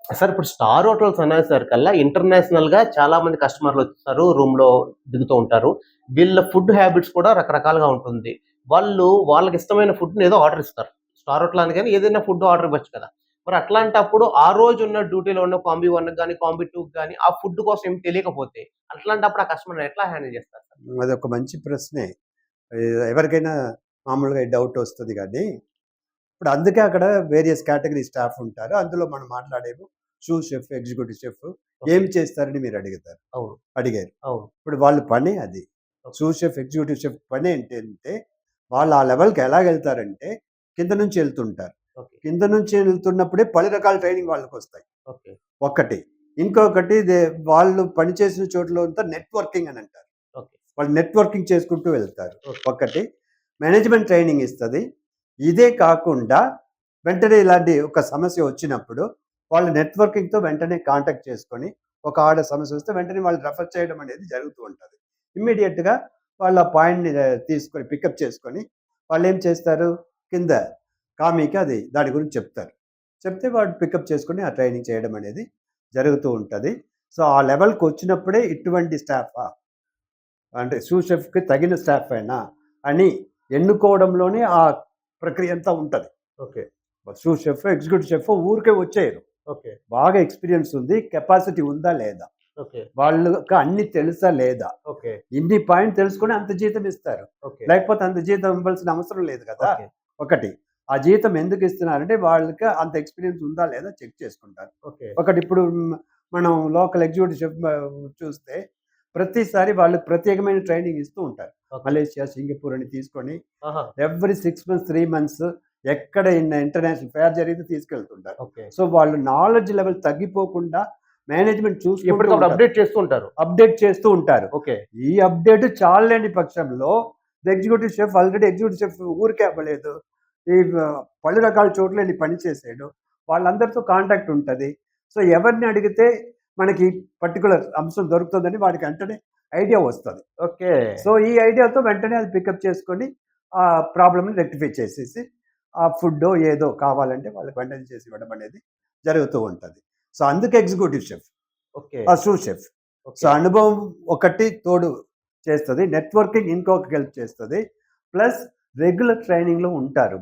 Sir ఇప్పుడు star hotels అనేసరికల్లా ఇంటర్నేషనల్‌గా చాలా మంది కస్టమర్‌లొస్తారు. రూమ్‌లో దిగుతూ ఉంటారు. వీళ్ళ ఫుడ్ హ్యాబిట్స్ కూడా రకరకాలుగా ఉంటుంది. వాళ్ళు వాళ్ళకిష్టమైన ఫుడ్‌ని ఏదో ఆర్డర్ ఇస్తారు. స్టార్ హోటల్ అనగానే ఏదైనా ఫుడ్ ఆర్డర్ ఇవ్వచ్చు కదా! మరి అట్లాంటప్పుడు ఆ రోజున్న డ్యూటీలో ఉన్న కాంబీ 1కి గాని, కాంబీ 2కి గాని ఆ ఫుడ్ కోసం ఏం తెలియకపోతే అట్లాంటప్పుడు ఆ కస్టమర్‌ని ఎట్లా హ్యాండిల్ చేస్తారు సార్? అదొక మంచి ప్రశ్నే. ఎవరికైనా మామూలుగా ఈ డౌట్ వస్తది గానీ, ఇప్పుడు అందుకే అక్కడ వేరియస్ కేటగరీ స్టాఫ్ ఉంటారు. అందులో మనం మాట్లాడేము సూస్ షెఫ్, ఎగ్జిక్యూటివ్ షెఫ్ ఓకే. ఏం చేస్తారని మీరు అవును. అడిగారు. అవును. ఇప్పుడు వాళ్ళ పనే అది. ఓకే. సూస్ షెఫ్, ఎగ్జిక్యూటివ్ షెఫ్ పనేంటంటే వాళ్ళు ఆ లెవెల్‌కి ఎలాగెళ్తారంటే కింద నుంచి ఎళ్తుంటారు. ఓకే. కింద నుంచి ఎళ్తున్నప్పుడే పలు రకాల ట్రైనింగ్ వాళ్ళకొస్తాయి. ఓకే. ఒకటి. ఇంకొకటి వాళ్ళు పనిచేసిన చోట్ల అంతా నెట్వర్కింగ్ అని అంటారు. ఓకే. వాళ్ళు నెట్వర్కింగ్ చేసుకుంటూ వెళ్తారు. ఓకే. ఒకటి మేనేజ్మెంట్ ట్రైనింగ్ ఇస్తది. ఇదే కాకుండా వెంటనే ఇలాంటి ఒక సమస్య వచ్చినప్పుడు వాళ్ళు నెట్వర్కింగ్‌తో వెంటనే కాంటాక్ట్ చేసుకొని ఒక సమస్య వస్తే వెంటనే వాళ్ళు రెఫర్ చేయడం అనేది జరుగుతూ ఉంటది. ఇమ్మీడియేట్‌గా వాళ్ళు ఆ పాయింట్‌ని తీసుకొని పికప్ చేసుకొని వాళ్ళేం చేస్తారు కింద కామీకి అది దాని గురించి చెప్తారు. చెప్తే వాడు పికప్ చేసుకొని ఆ ట్రైనింగ్ చేయడం అనేది జరుగుతూ ఉంటది. సో, ఆ లెవెల్‌కొచ్చినప్పుడే ఇటువంటి స్టాఫా? అంటే సూస్ షెఫ్‌కి తగిన స్టాఫేనా అని ఎన్నుకోవడంలోనే ఆ ప్రక్రియ అంతా ఉంటది. ఓకే. సూస్ షెఫ్, ఎగ్జిక్యూటివ్ షెఫ్ ఊరికే వచ్చేయరు. ఓకే. బాగా ఎక్స్‌పీరియన్స్ ఉంది. కెపాసిటీ ఉందా లేదా? ఓకే. వాళ్ళకి అన్నీ తెలుసా లేదా? ఓకే. ఇన్ని పాయింట్ తెలుసుకొని అంత జీతం ఇస్తారు. ఓకే. లేకపోతే అంత జీతం ఇవ్వాల్సిన అవసరం లేదు కదా! ఓకే. ఒకటి. ఆ జీతం ఎందుకు ఇస్తున్నారంటే వాళ్ళకి అంత ఎక్స్‌పీరియన్స్ ఉందా లేదా చెక్ చేసుకుంటారు. ఓకే. ఒకటి ఇప్పుడు మనం లోకల్ ఎగ్జిక్యూటివ్ షెఫ్ చూస్తే ప్రతిసారి వాళ్ళకి ప్రత్యేకమైన ట్రైనింగ్ ఇస్తూ ఉంటారు. ఓకే. మలేషియా, సింగపూర్ అని తీసుకొని ఆహా! ఎవ్రీ 6 మంత్స్, 3 మంత్స్ ఎక్కడ ఇంటర్నేషనల్ ఫెయిర్ జరిగితే తీసుకెళ్తుంటారు. ఓకే. సో, వాళ్ళు నాలెడ్జ్ లెవెల్ తగ్గిపోకుండా మేనేజ్మెంట్ చూసుకుంటూ ఎప్పటికప్పుడు ఉంటది. అప్‌డేట్ చేస్తూ ఉంటారు. అప్డేట్ చేస్తూ ఉంటారు. ఓకే. ఈ అప్డేట్ చాల్లేని పక్షంలో executive chef already executive chef ఊరికే అవ్వలేదు. ఈ పలు రకాల చోట్లెళ్లి పని చేసాడు. వాళ్ళందరితో కాంటాక్ట్ ఉంటది. సో, ఎవరిని అడిగితే మనకి పర్టిక్యులర్ అంశం దొరుకుతుందని వాడికి వెంటనే ఐడియా వస్తది. ఓకే. సో, ఈ ఐడియాతో వెంటనే అది పికప్ చేసుకొని ఆ ప్రాబ్లమ్‌ని రెక్టిఫై చేసేసి ఆ ఫుడ్డో ఏదో కావాలంటే వాళ్ళకి వెంటనే చేసి ఇవ్వడం అనేది జరుగుతూ ఉంటది. సో, అందుకే ఎగ్జిక్యూటివ్ షెఫ్. ఓకే. ఆ సూస్ షెఫ్. So, okay. అనుభవం ఒకటి తోడు చేస్తది. నెట్వర్కింగ్ ఇంకొక హెల్ప్ చేస్తది. ప్లస్ రెగ్యులర్ ట్రైనింగ్‌లో ఉంటారు.